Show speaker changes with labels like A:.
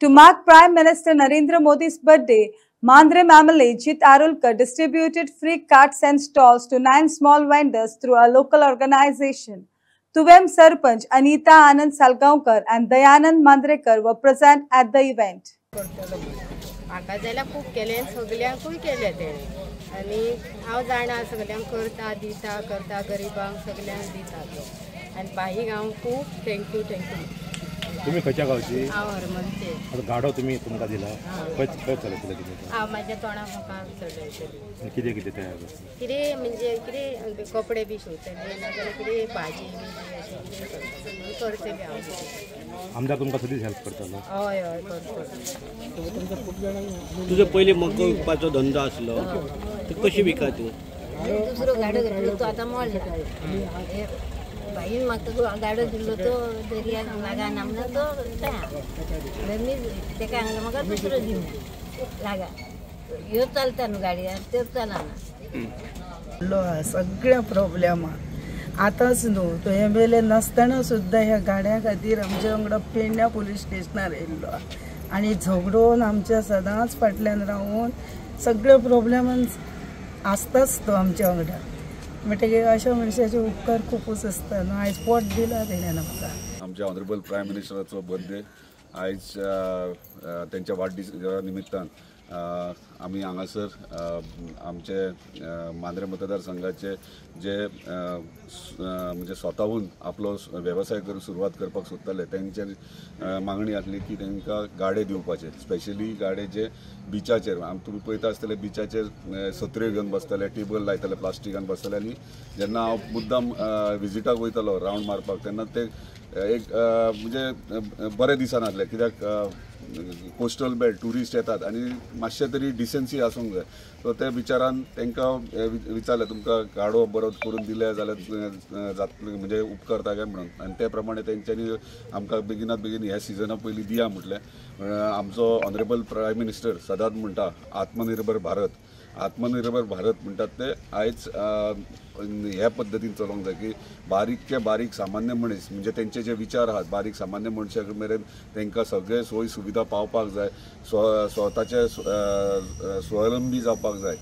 A: To mark Prime Minister Narendra Modi's birthday, Mandre MLA Jit Arulkar distributed free carts and stalls to 9 small vendors through a local organization. Tuvem Sarpanch, Anita Anand Salgaonkar and Dayanand Mandrekar were present at the event.
B: म्हाका जाल्यार खूब केलें सगल्यांकूय केलें तेणें आनी हांव जाणा सगल्यांक करता दिता करता गरिबांक सगल्यांक दिता तो आनी बाईक हांव खूब थँक्यू
C: तुम्ही खंयच्या गांवची?
B: हांव हरमनचे.
C: आता गाडो तुम्ही तुमकां दिला खंय चलयतले तुमी?
B: हांव म्हाज्या तोंडा मुखार चलयतली.
C: कितें कितें तयार
B: कितें म्हणजे कितें कपडे बी शिंवतले नाजाल्यार कितें भाजी बी अशें कितें करतली हांव.
C: आमदार तुमकां सदींच हेल्प करतलो?
B: हय हय करतलो.
D: तुजो पयलीं मको विकपाचो धंदो आसलो तो कशी विका तूं?
B: दुसरो गाडो घेतलो तो आतां मोडला. भाईन म्हाका गाडो दिल्लो तो दर्याक लागा नामना तो मी तेका हांगा म्हाका दुसरो दिवं लागा ह्यो चलता न्हू गाडयो त्यो चलना.
E: सगळ्या प्रॉब्लेमाक आतांच न्हू तो MLA नासतना सुद्दां ह्या गाड्या खातीर आमच्या वांगडा पेडण्या पुलीस स्टेशनार येयल्लो आनी झगडून आमच्या सदांच फाटल्यान रावून सगळ्या प्रॉब्लेमान आसताच तो आमच्या वांगडा. म्हणटकीर अशा मनशाचे उपकार खूपच आसता न्हू. आयज पोट दिला तेणें आमकां.
F: आमच्या ऑनरेबल प्रायम मिनिस्टराचो बर्थडे आयज त्यांच्या वाडदिसा निमित्तान आमी हांगासर आमचे मांद्रे मतदारसंघाचे जे म्हणजे स्वताहून आपलो वेवसाय करून सुरवात करपाक सोदताले तेंचे मागणी आसली की तांकां गाडे दिवपाचे, स्पेशली गाडे जे बिचाचेर तुमी पळयता आसतले बिचाचेर सत्र्यो घेवन बसताले, टेबल लायताले प्लास्टिकान बसताले आनी जेन्ना हांव मुद्दाम विजिटाक वयतालो रावंड मारपाक तेन्ना ते एक म्हणजे बरे दिसनासले कित्याक कोस्टल बेल्ट ट्युरिस्ट येतात आनी मातशें तरी डिसेन्सी आसूंक जाय. सो ते विचारान तांकां विचारलें तुमकां गाडो बरो करून दिले जाल्यार जातलें म्हणजे उपकारता काय म्हणून आनी ते प्रमाणे तेंच्यांनी आमकां बेगिनात बेगीन ह्या सिजना पयलीं दिया म्हटलें. आमचो ऑनरेबल प्रायम मिनिस्टर सदांच म्हणटा आत्मनिर्भर भारत म्हणटात ते आयज ह्या पद्दतीन चलोवंक जाय की बारीकचे बारीक सामान्य मनीस म्हणजे तेंचे जे विचार आहात बारीक सामान्य मनशा मेरेन तांकां सगळे सोय सुविधा पावपाक जाय, स्वताचे स्वावलंबी जावपाक जाय.